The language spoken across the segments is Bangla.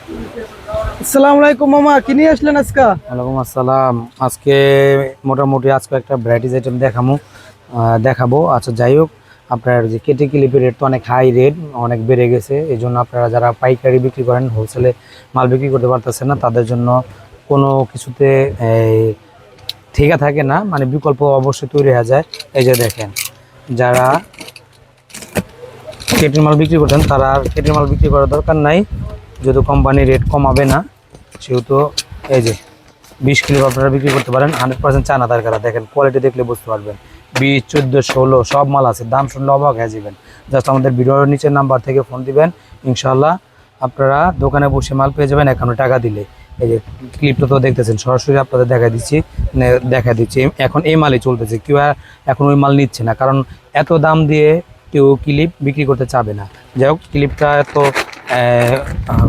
আসসালামু আলাইকুম মামা, কি নিয়ে আসলেন আজকে? ওয়ালাইকুম আসসালাম। আজকে মোটামুটি আজকে একটা ভ্যারাইটিস আইটেম দেখাবো। আচ্ছা, যাই হোক, আপনার যে কেটে ক্লিপের রেট তো অনেক হাই রেট, অনেক বেড়ে গেছে। এই জন্য আপনারা যারা পাইকারি বিক্রি করেন, হোলসেলে মাল বিক্রি করতে পারতেছেন না, তাদের জন্য কোনো কিছুতে এই ঠিকা থাকে না, মানে বিকল্প অবশ্যই তৈরি হয়ে যায়। এই যে দেখেন, যারা কেটের মাল বিক্রি করছেন তারা আর কেটের মাল বিক্রি করার দরকার নাই, যেহেতু কোম্পানি রেট কমাবে না, সেহেতু এই যে 20 কিলো আপনারা বিক্রি করতে পারেন। 100% চায়না তারকারা, দেখেন কোয়ালিটি দেখলে বুঝতে পারবেন। 20, 14, 16 সব মাল আছে, দাম শুনলে অবাক হয়ে যাবেন। জাস্ট আমাদের ভিডিওর নিচের নাম্বার থেকে ফোন দিবেন, ইনশাল্লাহ আপনারা দোকানে বসে মাল পেয়ে যাবেন 51 টাকা দিলে। এই যে ক্লিপটা তো দেখতেছেন, সরাসরি আপনাদের দেখা দিচ্ছি। এখন এই মালই চলতেছে, কেউ এখন ওই মাল নিচ্ছে না, কারণ এত দাম দিয়ে কেউ ক্লিপ বিক্রি করতে চাবে না। যাই হোক, ক্লিপটা এত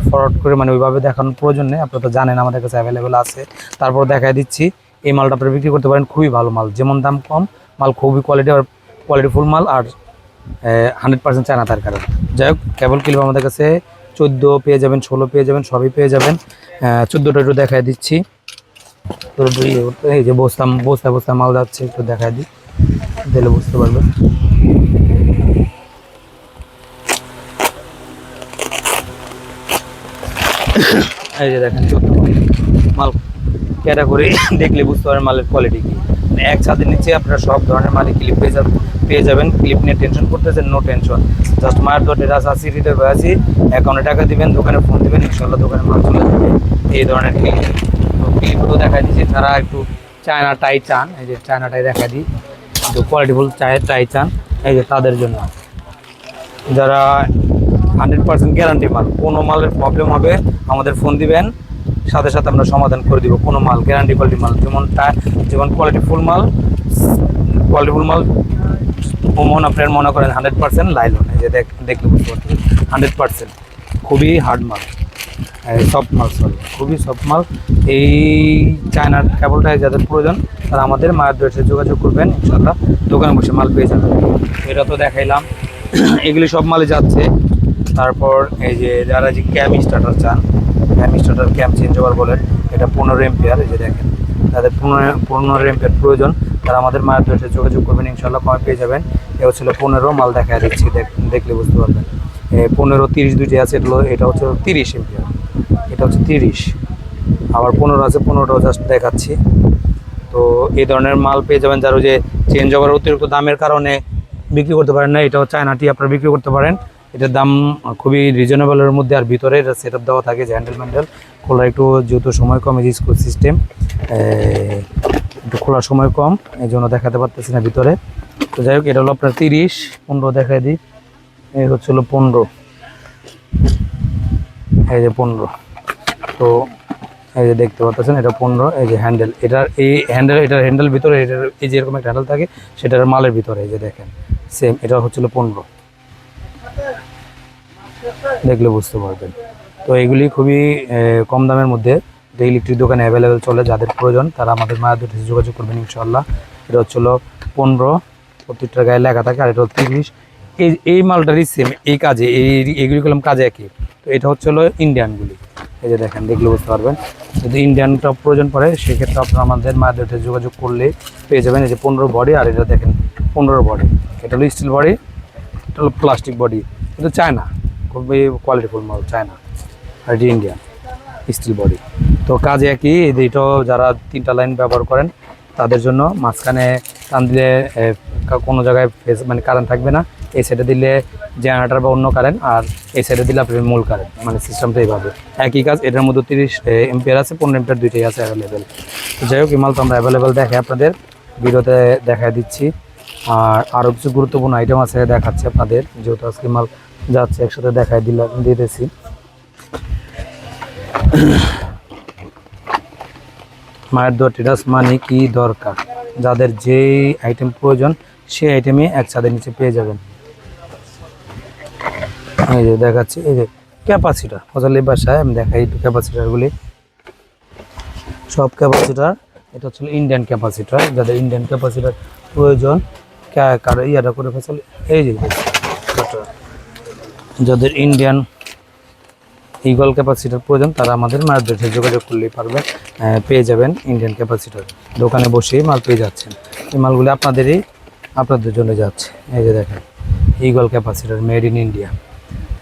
ফরওয়ার্ড করে মানে ওইভাবে দেখানোর প্রয়োজন নেই, আপনারা তো জানেন আমাদের কাছে অ্যাভেলেবেল আছে। তারপর দেখা দিচ্ছি, এই মালটা আপনারা বিক্রি করতে পারেন, খুবই ভালো মাল, যেমন দাম কম, মাল খুবই কোয়ালিটিফুল মাল, আর 100% চায়না তার কারণ। যাই হোক, কেবল ক্লিপ আমাদের কাছে 14 পেয়ে যাবেন, 16 পেয়ে যাবেন, সবই পেয়ে যাবেন। 14টা একটু দেখায় দিচ্ছি। তো এই যে বস্তা মাল যাচ্ছে, একটু দেখায় দিই, দিলে বুঝতে পারবেন। এই যে দেখেন 14 মাল ক্যাটাগরি দেখলে বুঝতে পারেন মালের কোয়ালিটি কি। মানে এক ছাদের নিচে আপনারা সব ধরনের মালিক ক্লিপ পেয়ে যাবেন। ক্লিপ নিয়ে টেনশন করতেছেন, নো টেনশন। জাস্ট মায়ের তো ডেরাস আসি, রিটার হয়ে আসি, অ্যাকাউন্টে টাকা দিবেন, দোকানে ফোন দিবেন, ইনশাল্লাহ দোকানে মাল চলে যাবে। এই ধরনের ক্লিপ, তো ক্লিপগুলো দেখা দিচ্ছি। যারা একটু চায়না টাই চান, এই যে চায়না টাই দেখা দিই, একটু কোয়ালিটিফুল টাই চান, এই যে তাদের জন্য। যারা 100% গ্যারান্টি মাল, কোনো মালের প্রবলেম হবে আমাদের ফোন দিবেন, সাথে সাথে আমরা সমাধান করে দিব। কোনো মাল গ্যারান্টি কোয়ালিটি মাল, যেমন কোয়ালিটিফুল মাল ওমন আপনার মনে করেন 100% লাইলন, এই যে দেখলে বুঝতে পারছেন 100% খুবই হার্ড মাল, সফট মাল, খুবই সফট মাল। এই চায়নার কেবলটাই যাদের প্রয়োজন তারা আমাদের মায়ের ড্রেসে যোগাযোগ করবেন, ইনশাল্লাহ দোকানে বসে মাল পেয়ে যাবেন। এটা তো দেখাইলাম, এগুলি সব মালে যাচ্ছে। তারপর এই যে যারা যে ক্যাম স্টার্টার চান, ক্যাম চেঞ্জ ওভার বলেন, এটা 15 এম্পিয়ার। এই যে দেখেন, তাদের 15 এম্পিয়ার প্রয়োজন, তারা আমাদের মায়ের ড্রেসে যোগাযোগ করবেন, ইনশাল্লাহ কমে পেয়ে যাবেন। এ হচ্ছিল 15 মাল দেখা দিচ্ছি, দেখলে বুঝতে পারবেন। 15, 30 দুইটি আছে, এটা হচ্ছে 30 এম্পিয়ার, এটা হচ্ছে 30। আবার 15 আছে, 15টাও জাস্ট দেখাচ্ছি। তো এই ধরনের মাল পেয়ে যাবেন। যারা যে চেঞ্জ ওভার অতিরিক্ত দামের কারণে বিক্রি করতে পারেন না, এটাও চায়নাটি আপনারা বিক্রি করতে পারেন। এটার দাম খুবই রিজনেবলের মধ্যে, আর ভিতরে এটা সেট আপ দেওয়া থাকে যে হ্যান্ডেল খোলা, একটু যেহেতু সময় কম, এই যে স্কুল সিস্টেম, একটু খোলার সময় কম, এই জন্য দেখাতে পারতেছি না ভিতরে। তো যাই হোক, এটা হলো আপনার 30, 15 দেখাই দিই। এই হচ্ছিল 15, এই যে 15। তো এই যে দেখতে পাচ্ছেন, এটা 15। এই যে হ্যান্ডেল, এটার হ্যান্ডেল ভিতরে, এটার এই যে এরকম একটা হ্যান্ডেল থাকে, সেটার মালের ভিতরে, এই যে দেখেন সেম, এটা হচ্ছিল 15, দেখলে বুঝতে পারবেন। তো এগুলি খুবই কম দামের মধ্যে ইলেকট্রিক দোকানে অ্যাভেলেবেল চলে, যাদের প্রয়োজন তারা আমাদের মায়ের সাথে যোগাযোগ করবেন, ইনশাল্লাহ। এটা হচ্ছিল 15, প্রত্যেকটার গায়ে লেখা থাকে, আর এটা হল 30। এই মালটারই সেম, এই কাজে এইগুলি করলাম কাজে একই। তো এটা হচ্ছে হলো ইন্ডিয়ানগুলি, এই যে দেখেন, দেখলে বুঝতে পারবেন। যদি ইন্ডিয়ানটা প্রয়োজন পড়ে, সেক্ষেত্রে আপনারা আমাদের মায়ের সাথে যোগাযোগ করলে পেয়ে যাবেন। এই যে 15 বডি, আর এটা দেখেন 15 বডি, এটা হলো স্টিল বডি, এটা হলো প্লাস্টিক বডি, কিন্তু চায়না, খুবই কোয়ালিটিফুল মাল, চায়না, আর এটি ইন্ডিয়ান স্টিল বডি। তো কাজে একই। এটাও যারা 3টা লাইন ব্যবহার করেন তাদের জন্য, মাঝখানে টান দিলে কোনো জায়গায় মানে কারেন্ট থাকবে না। এই সাইডে দিলে জেনারেটার বা অন্য কারেন্ট, আর এই সাইডে দিলে আপনার মূল কারেন্ট, মানে সিস্টেমটা এইভাবে একই কাজ। এটার মধ্যে 30 এম্পিয়ার আছে, 15 এম্পিয়ার, দুইটাই আছে অ্যাভেলেবেল। তো যাই হোক, এই মাল তো আমরা অ্যাভেলেবেল দেখাই আপনাদের ভিডিওতে দেখাই দিচ্ছি। আর আরও কিছু গুরুত্বপূর্ণ আইটেম আছে দেখাচ্ছি আপনাদের, যেহেতু আজকে মাল যাচ্ছে একসাথে দেখাই দিতেছি। মায়ের দোয়া ট্রেডার্স মানে কি দরকার, যাদের যেই আইটেম প্রয়োজন সেই আইটেমই এক ছাদের নিচে পেয়ে যাবেন। এই যে দেখাচ্ছি, এই যে ক্যাপাসিটার, ফজলি বাসায় আমি দেখাই একটু ক্যাপাসিটারগুলি, সব ক্যাপাসিটার। এটা হচ্ছে ইন্ডিয়ান ক্যাপাসিটার, যাদের ইন্ডিয়ান ক্যাপাসিটার প্রয়োজন, কারো ইয়াটা করে ফেসল, এই যে যাদের ইন্ডিয়ান ইগল ক্যাপাসিটার প্রয়োজন তারা আমাদের মার্কেটের সাথে যোগাযোগ করলেই পারবেন, পেয়ে যাবেন ইন্ডিয়ান ক্যাপাসিটার। দোকানে বসেই মাল পেয়ে যাচ্ছেন। এই মালগুলি আপনাদের জন্য যাচ্ছে। এই যে দেখেন eagle capacitor made in India.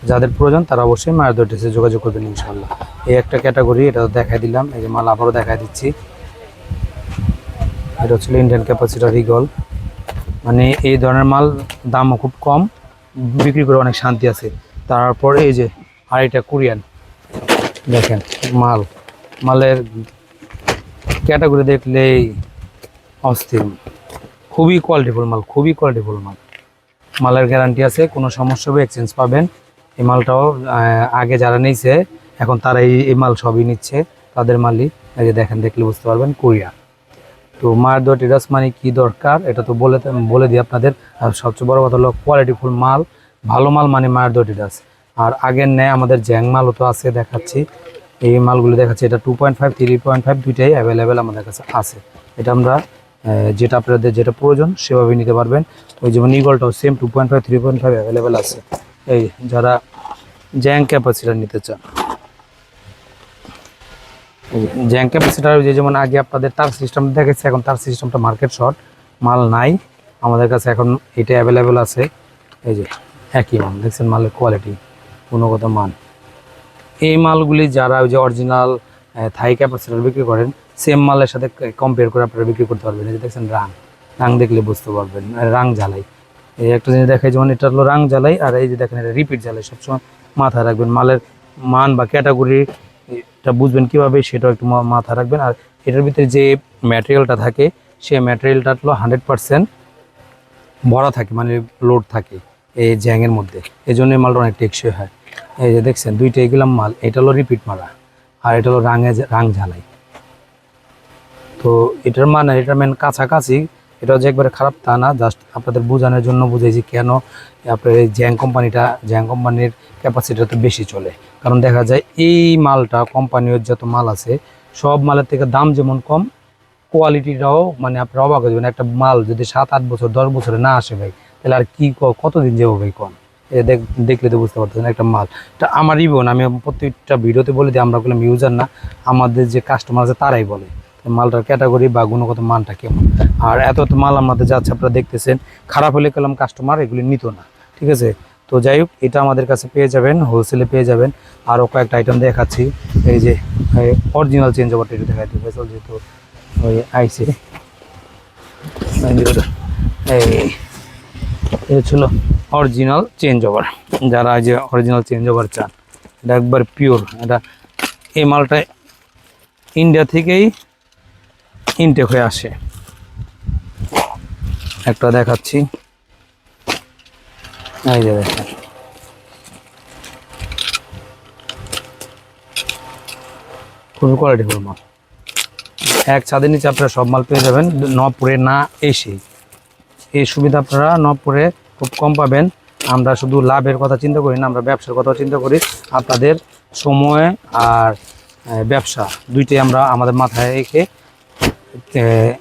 যাদের প্রয়োজন তারা অবশ্যই মায়ের ড্রেসে যোগাযোগ করবেন ইনশাল্লাহ। এই একটা ক্যাটাগরি, এটা দেখাই দিলাম। এই যে মাল আবারও দেখাই দিচ্ছি। এটা হচ্ছিল ইন্ডিয়ান ক্যাপাসিটার ইগল। মানে এই ধরনের মাল দামও খুব কম, বিক্রি করে অনেক শান্তি আছে। তারপর এই যে আরেকটা কোরিয়ান, দেখেন মালের ক্যাটাগরি দেখলেই অস্থির। খুবই কোয়ালিটিফুল মাল। মালের গ্যারান্টি আছে, কোনো সমস্যা হবে এক্সচেঞ্জ পাবেন। এই মালটাও আগে যারা নিয়েছে এখন তারা এই মাল সবই নিচ্ছে, তাদের মালই। এই যে দেখেন, দেখলে বুঝতে পারবেন কোরিয়া। তো মায়ের দোয়া টেরাস মানে কী দরকার এটা তো বলে দিই আপনাদের। আর সবচেয়ে বড় কথা হলো কোয়ালিটিফুল মাল, ভালো মাল মানে মায়ের দোয়া টেরাস। আর আগের নেয় আমাদের জ্যাং মালও তো আছে, দেখাচ্ছি। এই মালগুলো দেখাচ্ছি, এটা 2.5 3.5 দুইটাই অ্যাভেলেবেল আমাদের কাছে আছে। এটা আমরা আপনাদের যেটা প্রয়োজন সেভাবে নিতে পারবেন। ওই যেমন ইগলটাও সেম 2.5 3.5 অ্যাভেলেবেল আছে। এই যারা জ্যাং ক্যাপাসিটার নিতে চান, জ্যাং ক্যাপাসিটার যেমন আগে আপনাদের তার সিস্টেম দেখেছে, এখন তার সিস্টেমটা মার্কেট শর্ট, মাল নাই আমাদের কাছে এখন। এটা অ্যাভেলেবেল আছে। এই যে একই মাল দেখছেন, মালের কোয়ালিটি গুণগত মান। এই মালগুলি যারা ওই যে অরিজিনাল থাই ক্যাপাসিটার বিক্রি করেন, সেম মালের সাথে কম্পেয়ার করে আপনারা বিক্রি করতে পারবেন। এই যে দেখছেন রাং দেখলে বুঝতে পারবেন, রাং জ্বালাই। এই একটা জিনিস দেখাই, যেমন এটা হলো রাং জ্বালাই, আর এই যে দেখেন এটা রিপিট জ্বালাই। সবসময় মাথায় রাখবেন, মালের মান বা ক্যাটাগরি এটা বুঝবেন কীভাবে সেটাও একটু মাথায় রাখবেন। আর এটার ভিতরে যে ম্যাটেরিয়ালটা থাকে, সেই ম্যাটেরিয়ালটা হলো 100% ভরা থাকে, মানে লোড থাকে এই জ্যাংয়ের মধ্যে। এই জন্য এই মালটা অনেক টেকসই হয়। এই যে দেখছেন দুইটা এগুলো মাল, এটা হলো রিপিট মারা আর এটা হলো রাং ঝালাই। তো এটার মেন কাছাকাছি। এটা যে একবারে খারাপ তা না, জাস্ট আপনাদের বোঝানোর জন্য বুঝেছি কেন আপনার এই জ্যাং কোম্পানির ক্যাপাসিটিটা বেশি চলে। কারণ দেখা যায় এই মালটা কোম্পানির যত মাল আছে সব মালের থেকে দাম যেমন কম, কোয়ালিটিটাও মানে আপনার অবাক হয়ে যাবেন। একটা মাল যদি 7-8 বছর 10 বছরে না আসে ভাই, তাহলে আর কি কতদিন যাবো ভাই কম। দেখলে তো বুঝতে পারতেছেন একটা মাল। এটা আমার রিভিউ না, আমি প্রত্যেকটা ভিডিওতে বলে দিই, আমরা বললাম ইউজার না, আমাদের যে কাস্টমার আছে তারাই বলে মালটার ক্যাটাগরি বা গুণগত মানটা কেমন। আর এত মাল আমাদের যাচ্ছে, আপনারা দেখতেছেন। খারাপ হলে গেলাম কাস্টমার এগুলি নিত না, ঠিক আছে। তো যাই হোক, এটা আমাদের কাছে পেয়ে যাবেন, হোলসেলে পেয়ে যাবেন। আরও কয়েকটা আইটেম দেখাচ্ছি। এই যে অরিজিনাল চেঞ্জ ওভারটা এটা দেখাচ্ছি, ফেসল যেহেতু ওই আইসে। এই ছিল অরিজিনাল চেঞ্জ ওভার। যারা যে অরিজিনাল চেঞ্জ ওভার চান, এটা একবার পিওর। এটা এই মালটা ইন্ডিয়া থেকেই ইনটেক হয়ে আসে। একটা দেখাচ্ছি, এই যে দেখেন, খুবই কোয়ালিটিফুল মাল। এক ছাদের নিচে আপনারা সব মাল পেয়ে যাবেন, নবপুরে না এসেই। এই সুবিধা আপনারা নবপুরে খুব কম পাবেন। আমরা শুধু লাভের কথা চিন্তা করি না, আমরা ব্যবসার কথা চিন্তা করি। আপনাদের সময় আর ব্যবসা দুইটাই আমরা আমাদের মাথায় রেখে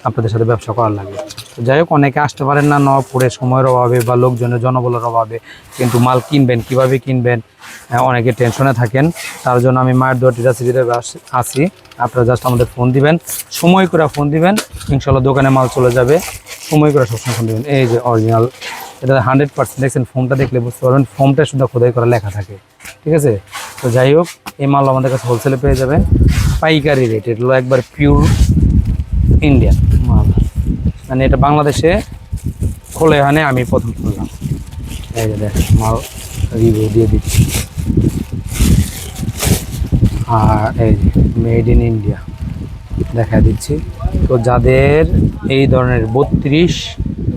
আপনাদের সাথে ব্যবসা করার লাগে। তো যাই হোক, অনেকে আসতে পারেন না নবপুরে সময়ের অভাবে বা লোকজনের জনবলের অভাবে, কিন্তু মাল কিনবেন কিভাবে কিনবেন অনেকে টেনশনে থাকেন। তার জন্য আমি মায়ের দোয়া টেরাস আসি। আপনারা জাস্ট আমাদের ফোন দিবেন, সময় করে ফোন দিবেন, ইনশাল্লাহ দোকানে মাল চলে যাবে। সময় করে সবসময় ফোন দিবেন। এই যে অরিজিনাল, এটা 100% দেখছেন, ফোমটা দেখলে বুঝতে পারবেন, ফোমটা শুধু খোদাই করা লেখা থাকে, ঠিক আছে। তো যাই হোক, এই মাল আমাদের কাছে হোলসেলে পেয়ে যাবেন পাইকারি রেট। এগুলো একবার পিওর ইন্ডিয়ান মাল, মানে এটা বাংলাদেশে খোলে হানে আমি প্রথম খুললাম। এই যে দেখেন, মাল রিভিউ দিয়ে দিচ্ছি। আর এই যে মেড ইন ইন্ডিয়া দেখা দিচ্ছি। তো যাদের এই ধরনের 32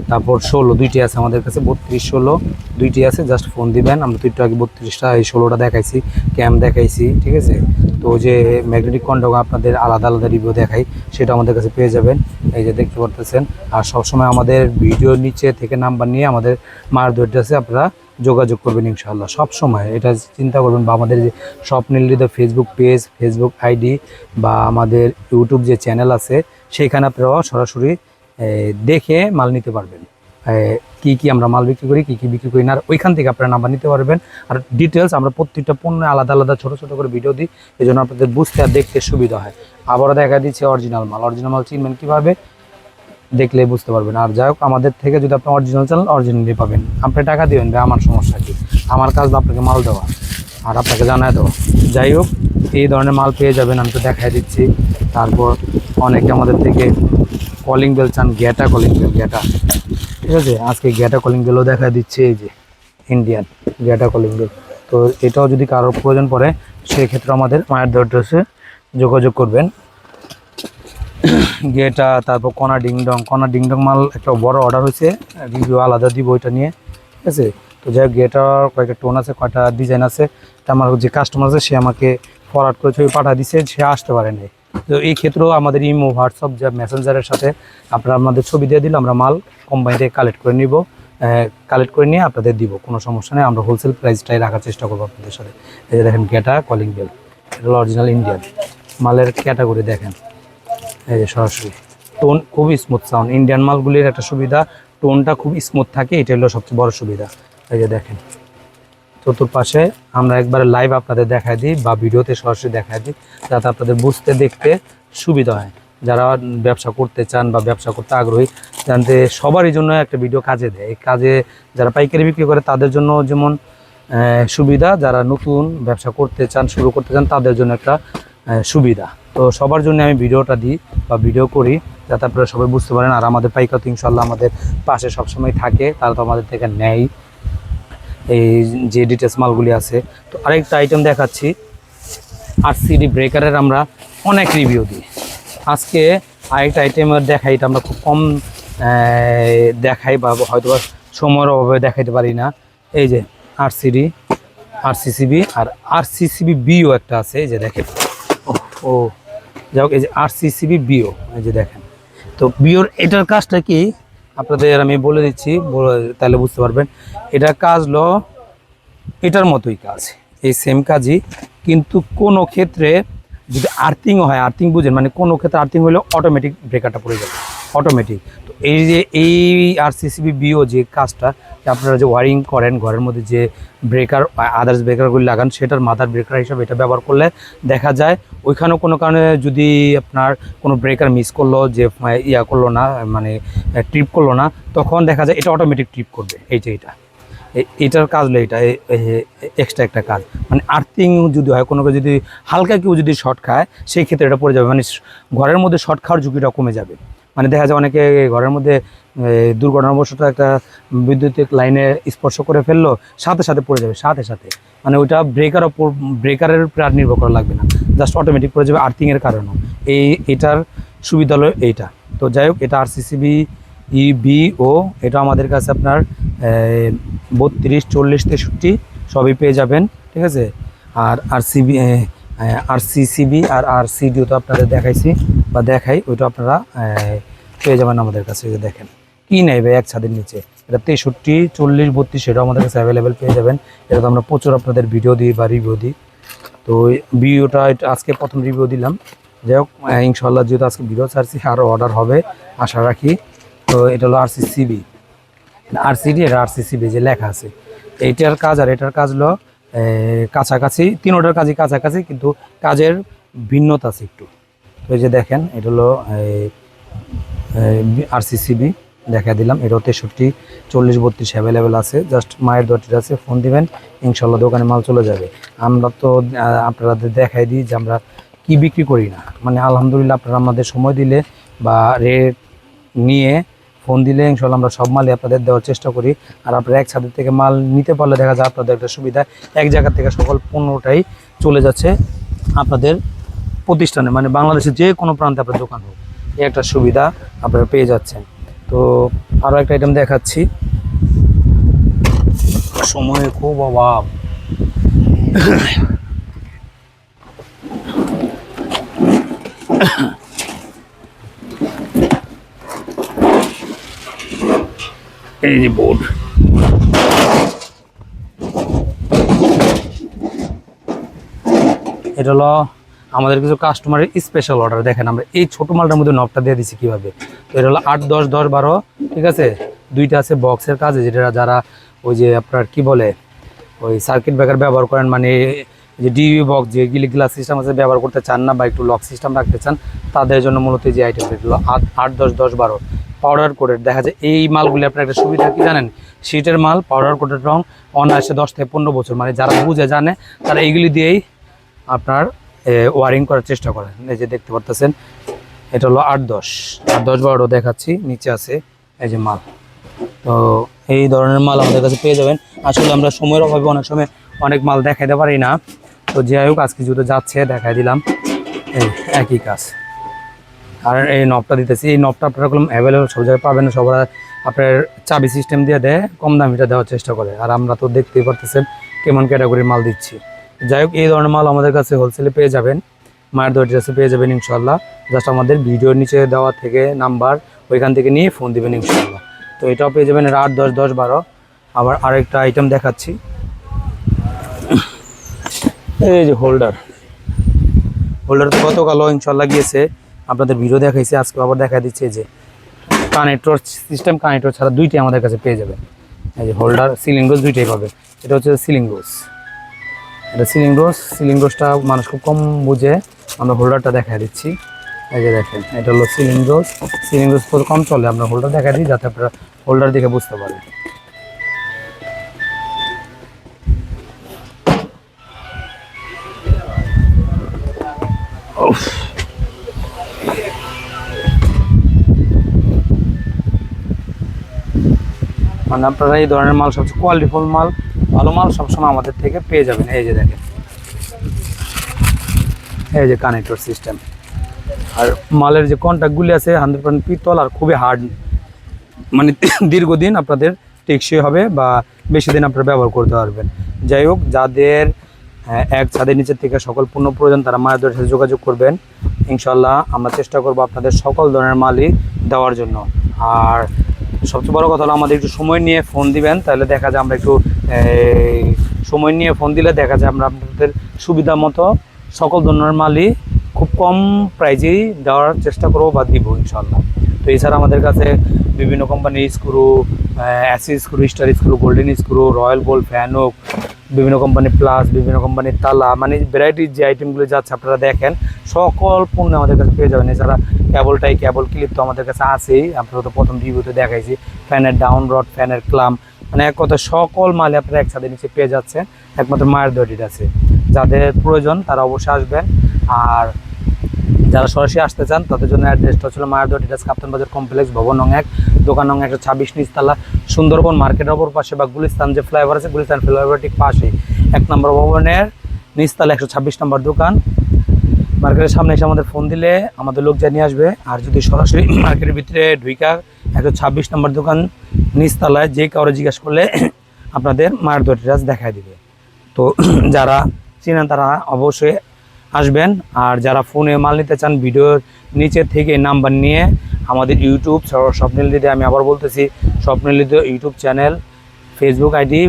তারপর 16 দুইটি আছে আমাদের কাছে, 32-16 দুইটি আছে, জাস্ট ফোন দিবেন। আমরা তো একটু আগে 32টা এই 16টা দেখাইছি, ক্যাম দেখাইছি, ঠিক আছে। তো যে ম্যাগনেটিক কন্ডাক্ট আপনাদের আলাদা আলাদা রিভিউ দেখাই, সেটা আমাদের কাছে পেয়ে যাবেন। এই যে দেখতে পারতেছেন। আর সবসময় আমাদের ভিডিওর নিচে থেকে নাম্বার নিয়ে আমাদের মার অ্যাড্রেসে আপনারা যোগাযোগ করবেন ইনশাআল্লাহ। সব সময় এটা চিন্তা করবেন, বা আমাদের যে স্বপ্নিল হৃদয় ফেসবুক পেজ, ফেসবুক আইডি বা আমাদের ইউটিউব যে চ্যানেল আছে, সেইখানে আপনারা সরাসরি দেখে মাল নিতে পারবেন। কি কি আমরা মাল বিক্রি করি, কি কি বিক্রি করি না, আর ওইখান থেকে আপনারা নাম্বার নিতে পারবেন। আর ডিটেলস আমরা প্রত্যেকটা পণ্য আলাদা আলাদা ছোট ছোট করে ভিডিও দিই, এই জন্য আপনাদের বুঝতে আর দেখতে সুবিধা হয়। আবারও দেখা দিচ্ছে অরিজিনাল মাল চিনবেন কীভাবে, দেখলেই বুঝতে পারবেন। আর যাই হোক, আমাদের থেকে যদি আপনি অরিজিনাল চান অরিজিনালি পাবেন। আপনি টাকা দিবেন ভাই, আমার সমস্যা কি, আমার কাজ আপনাকে মাল দেওয়া আর আপনাকে জানায় দেওয়া। যাই হোক, এই ধরনের মাল পেয়ে যাবেন, আমি তো দেখাই দিচ্ছি। তারপর অনেকে আমাদের থেকে কলিং বেল চান, গ্যাটা কলিং বেল, গ্যাটা, ঠিক আছে, আজকে গ্যাটা কলিং বেলও দেখা দিচ্ছে, এই যে ইন্ডিয়ান গ্যাটা কলিং বেল। তো এটাও যদি কারোর প্রয়োজন পড়ে সেক্ষেত্রে আমাদের মায়ের অ্যাড্রেসে যোগাযোগ করবেন। গেটা, তারপর কণা ডিংডং মাল একটা বড় অর্ডার হয়েছে, রিভিউ আলাদা দিব ওইটা নিয়ে, ঠিক আছে। তো যাই হোক, গেটার কয়েকটা টোন আছে, কয়েকটা ডিজাইন আছে। তা আমার যে কাস্টমার আছে সে আমাকে ফরওয়ার্ড করে ছবি পাঠিয়ে দিচ্ছে, সে আসতে পারেনি। তো এই ক্ষেত্রেও আমাদের ইমো, হোয়াটসঅ্যাপ, যা মেসেঞ্জারের সাথে আপনারা আমাদের ছবি দিয়ে দিলে আমরা মাল কোম্পানি থেকে কালেক্ট করে নিব, কালেক্ট করে নিয়ে আপনাদের দিব, কোনো সমস্যা নেই। আমরা হোলসেল প্রাইসটাই রাখার চেষ্টা করবো আপনাদের সাথে। এই যে দেখেন গেটা কলিং বেল, এটা হলো অরিজিনাল ইন্ডিয়ান মালের ক্যাটাগরি। দেখেন এই যে সরাসরি টোন, খুবই স্মুথ সাউন্ড। ইন্ডিয়ান মালগুলির একটা সুবিধা, টোনটা খুব স্মুথ থাকে, এটা হলো সবচেয়ে বড় সুবিধা। এই যে দেখেন চতুর্পাশে আমরা একবারে লাইভ আপনাদের দেখাই দিই বা ভিডিওতে সরাসরি দেখাই দিই, যাতে আপনাদের বুঝতে দেখতে সুবিধা হয়। যারা ব্যবসা করতে চান বা ব্যবসা করতে আগ্রহী, জানতে সবারই জন্য একটা ভিডিও কাজে দেয়। এই কাজে যারা পাইকারি বিক্রি করে তাদের জন্য যেমন সুবিধা, যারা নতুন ব্যবসা করতে চান, শুরু করতে চান, তাদের জন্য একটা সুবিধা। তো সবার জন্য আমি ভিডিওটা দিই বা ভিডিও করি, যাতে আপনারা সবাই বুঝতে পারেন। আর আমাদের পাইকার তো ইনশাল্লাহ আমাদের পাশে সবসময় থাকে, তারা তো আমাদের থেকে নেয় এই যে ডিটেলস মালগুলি আছে। তো আরেকটা আইটেম দেখাচ্ছি, আরসিডি ব্রেকারের আমরা অনেক রিভিউ দিই। আজকে আরেকটা আইটেমের দেখাই, এটা আমরা খুব কম দেখাই বা হয়তো সময়ের অভাবে দেখাইতে পারি না। এই যে আরসিসিবি আর আরসিসিবি বিও একটা আছে, এই যে দেখেন। ও যাই হোক, এই যে আরসিসিবি বিও, এই যে দেখেন। তো বিওর এটার কাজটা কি আপনাদের আমি বলে দিচ্ছি, তাহলে বুঝতে পারবেন। এটার কাজ হলো এটার মতোই কাজ, এই সেম কাজই, কিন্তু কোনো ক্ষেত্রে যদি আর্থিংও হয়, আর্থিং বুঝেন, মানে কোনো ক্ষেত্রে আর্থিং হলে অটোমেটিক ব্রেকারটা পড়ে যাবে, অটোমেটিক। তো এই যে এই আরসিসিবি বিও যে কাজটা, আপনারা যে ওয়ারিং করেন ঘরের মধ্যে, যে ব্রেকার আদার্স ব্রেকারগুলি লাগান, সেটার মাদার ব্রেকার হিসাবে এটা ব্যবহার করলে দেখা যায় ওইখানেও কোনো কারণে যদি আপনার কোনো ব্রেকার মিস করলো, যে করলো না, মানে ট্রিপ করলো না, তখন দেখা যায় এটা অটোমেটিক ট্রিপ করবে। এই যে এটার কাজ হলো এটা এক্সট্রা একটা কাজ, মানে আর্থিং যদি হয়, কোনো যদি হালকা কেউ যদি শর্ট খায়, সেই ক্ষেত্রে এটা পড়ে যাবে, মানে ঘরের মধ্যে শর্ট খাওয়ার ঝুঁকিটা কমে যাবে। মানে দেখা যায় অনেকে ঘরের মধ্যে দুর্ঘটনাবশত একটা বৈদ্যুতিক লাইনে স্পর্শ করে ফেললো, সাথে সাথে পড়ে যাবে, সাথে সাথে, মানে ওইটা ব্রেকারের উপর আর নির্ভর করা লাগবে না, জাস্ট অটোমেটিক পড়ে যাবে আর্থিংয়ের কারণেও। এটার সুবিধা হলো এইটা। তো যাই হোক, এটা আরসিসিবি বিও, এটা আমাদের কাছে আপনার 32, 40, 63 সবই পেয়ে যাবেন, ঠিক আছে। আর আরসিসিবি আর আরসিডিও তো আপনাদের দেখাইছি বা দেখাই, ওইটা আপনারা পেয়ে যাবেন আমাদের কাছে। দেখেন কি নেই ভাই এক ছাদের নিচে, এটা 63, 40, 32 সেটাও আমাদের কাছে অ্যাভেলেবেল পেয়ে যাবেন। এটা তো আমরা প্রচুর আপনাদের ভিডিও দিই বা রিভিউ দিই। তো ভিডিওটা আজকে প্রথম রিভিউ দিলাম। যাই হোক, ইনশাল্লাহ যেহেতু আজকে ভিডিও ছাড়ছি, আরও অর্ডার হবে আশা রাখি। তো এটা হলো আরসিসিবি, আরসিডি আর আরসিসিবি যে লেখা আছে, এইটার কাজ আর এটার কাজ হলো কাছাকাছি, তিনোটার কাজই কাছাকাছি, কিন্তু কাজের ভিন্নতা আছে একটু। তো এই যে দেখেন, এটা হলো আরসিসিবি দেখা দিলাম, এটাও 63, 40, 32 অ্যাভেলেবেল আছে। জাস্ট মায়ের দরটির আছে, ফোন দিবেন, ইনশাল্লাহ দোকানে মাল চলে যাবে। আমরা তো আপনাদের দেখাই দিই যে আমরা কি বিক্রি করি না, মানে আলহামদুলিল্লাহ আপনারা আমাদের সময় দিলে বা রেট নিয়ে ফোন দিলে ইনশাল্লাহ আমরা সব মালই আপনাদের দেওয়ার চেষ্টা করি। আর আপনারা এক ছাদের থেকে মাল নিতে পারলে দেখা যায় আপনাদের একটা সুবিধা, এক জায়গা থেকে সকল পণ্যটাই চলে যাচ্ছে আপনাদের প্রতিষ্ঠানে, মানে বাংলাদেশের যে কোনো প্রান্তে আপনার দোকান হোক, এই একটা সুবিধা আপনারা পেয়ে যাচ্ছেন। তো আরও একটা আইটেম দেখাচ্ছি, সময়ে খুব অভাব। এই যে বোর্ড, এটা হলো আমাদের কিছু কাস্টমারের স্পেশাল অর্ডার। দেখেন আমরা এই ছোটো মালটার মধ্যে নবটা দিয়ে দিচ্ছি কীভাবে। তো এটা হলো 8, 10, 10, 12, ঠিক আছে। দুইটা আছে বক্সের কাজে, যেটা যারা ওই যে আপনার কি বলে ওই সার্কিট ব্রেকার ব্যবহার করেন, মানে যে ডিবি বক্স যে গ্লাস সিস্টেম আছে ব্যবহার করতে চান না বা একটু লক সিস্টেম রাখতে চান, তাদের জন্য মূলত যে আইটেমগুলো 8, 10, 10, 12 পাউডার কোটেড। দেখা যায় এই মালগুলি আপনার একটা সুবিধা কি জানেন, শীটের মাল পাউডার কোটেড রং অনায়াসে 10 থেকে 15 বছর, মানে যারা বুঝে জানে তারা এইগুলি দিয়েই আপনার ওয়ারিং করার চেষ্টা করেন। এই যে দেখতে পারতেছেন এটা হলো 8, 10, 12 দেখাচ্ছি, নিচে আছে এই যে মাল। তো এই ধরনের মাল আমাদের কাছে পেয়ে যাবেন। আসলে আমরা সময়ের অভাবে অনেক সময় অনেক মাল দেখাইতে পারি না, তো যাই হোক আজকে যেহেতু যাচ্ছে দেখাই দিলাম। এই একই কাজ। আর এই নবটা দিতেছি, এই নবটা আপনারা অ্যাভেলেবেল সব জায়গায় পাবেন না, সবার আপনার চাবি সিস্টেম দিয়ে দেয়, কম দামিটা দেওয়ার চেষ্টা করে। আর আমরা তো দেখতেই পারতেছেন কেমন ক্যাটাগরির মাল দিচ্ছি। যাই হোক এই ধরনের মাল আমাদের কাছে হোলসেলে পেয়ে যাবেন, মায়ের দোয়া ড্রেসে পেয়ে যাবেন ইনশাল্লাহ। জাস্ট আমাদের ভিডিওর নিচে দেওয়া থেকে নাম্বার, ওইখান থেকে নিয়ে ফোন দিবেন ইনশাল্লাহ। তো এটাও পেয়ে যাবেন 8, 10, 10, 12। আবার আরেকটা আইটেম দেখাচ্ছি, এই যে হোল্ডার তো গতকালও ইনশাল্লাহ গিয়েছে, আপনাদের ভিডিও দেখাইছে, আজকে আবার দেখা দিচ্ছে যে কানেক্টর সিস্টেম, কানেক্টর ছাড়া দুইটাই আমাদের কাছে পেয়ে যাবেন। এই যে হোল্ডার সিলিং রোজ দুইটাই পাবে। এটা হচ্ছে সিলিং রোজ, এটা সিলিং রোজটা মানুষ খুব কম বুঝে, আমরা হোল্ডারটা দেখা দিচ্ছি। এই যে দেখেন এটা হলো সিলিং রোজ তো কম চলে, আমরা হোল্ডার দেখা দিই যাতে আপনারা হোল্ডার দেখে বুঝতে পারেন। মানে আপনারা এই ধরনের মাল সবচেয়ে কোয়ালিটিফুল মাল, ভালো মাল সবসময় আমাদের থেকে পেয়ে যাবেন। এই যে দেখেন এই যে কানেক্টর সিস্টেম, আর মালের যে কন্ট্যাক্টগুলি আছে 100% পিতল আর খুবই হার্ড, মানে দীর্ঘদিন আপনাদের টেকসই হবে বা বেশি দিন আপনারা ব্যবহার করতে পারবেন। যাই হোক যাদের এক ছাদের নিচের থেকে সকল পণ্য প্রয়োজন তারা মায়ের দোয়ার সাথে যোগাযোগ করবেন ইনশাল্লাহ। আমরা চেষ্টা করবো আপনাদের সকল ধরনের মালই দেওয়ার জন্য। আর সবচেয়ে বড় কথা হলো আমাদের একটু সময় নিয়ে ফোন দিবেন, তাহলে দেখা যায় আমরা একটু সময় নিয়ে ফোন দিলে দেখা যায় আমরা আপনাদের সুবিধা মতো সকল ধরনের মালই খুব কম প্রাইজেই দেওয়ার চেষ্টা করবো বা দিব ইনশাল্লাহ। তো এছাড়া আমাদের কাছে বিভিন্ন কোম্পানির screw, ACI screw, star screw, golden screw, royal gold, ফ্যানক, বিভিন্ন কোম্পানির প্লাস, বিভিন্ন কোম্পানির তালা, মানে ভ্যারাইটির যে আইটেমগুলো যাচ্ছে আপনারা দেখেন সকল পণ্য আমাদের কাছে পেয়ে যাবেন। এছাড়া কেবল ক্লিপ তো আমাদের কাছে আছেই, আপনারা তো প্রথম রিভিউতে দেখাইছি। ফ্যানের ডাউন রড, ফ্যানের ক্লাম, মানে এক কথা সকল মালে আপনারা একসাথে নিচে পেয়ে যাচ্ছেন, একমাত্র মায়ের দোয়াটির আছে। যাদের প্রয়োজন তারা অবশ্যই আসবেন, আর যারা সরাসরি আসতে চান তাদের জন্য অ্যাড্রেসটা ছিল মায়ের দোয়া ডিটাস, কাপ্তান বাজার কমপ্লেক্স, ভবন নং 1, দোকান নং 126, নিচতলা, সুন্দরবন মার্কেটের অপর পাশে বা গুলিস্তান যে ফ্লাইওভার আছে, গুলিস্তান ফ্লাইওভার ঠিক পাশেই 1 নম্বর ভবনের নিচতলা 126 নম্বর দোকান। মার্কেটের সামনে এসে আমাদের ফোন দিলে আমাদের লোক জানিয়ে আসবে। আর যদি সরাসরি মার্কেটের ভিতরে ঢুইকা 126 নম্বর দোকান নিচতলায় যে কাউরে জিজ্ঞাসা করলে আপনাদের মায়ের দোয়া ডিটাস দেখায় দিবে। তো যারা চিনেন তারা অবশ্যই আসবেন। আর যারা ফোনে মাল নিতে চান ভিডিওর নিচে থেকে নাম্বার নিয়ে আমাদের ইউটিউব স্বপ্নিল, আমি আবার বলতেছি স্বপ্নিল ইউটিউব চ্যানেল, ফেসবুক আইডি,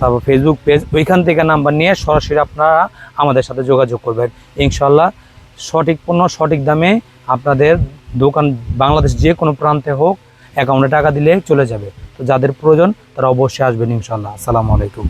তারপর ফেসবুক পেজ, ওইখান থেকে নাম্বার নিয়ে সরাসরি আপনারা আমাদের সাথে যোগাযোগ করবেন ইনশাল্লাহ। সঠিক পণ্য সঠিক দামে আপনাদের দোকান বাংলাদেশ যে কোনো প্রান্তে হোক অ্যাকাউন্টে টাকা দিলে চলে যাবে। তো যাদের প্রয়োজন তারা অবশ্যই আসবেন ইনশাল্লাহ। আসসালামু আলাইকুম।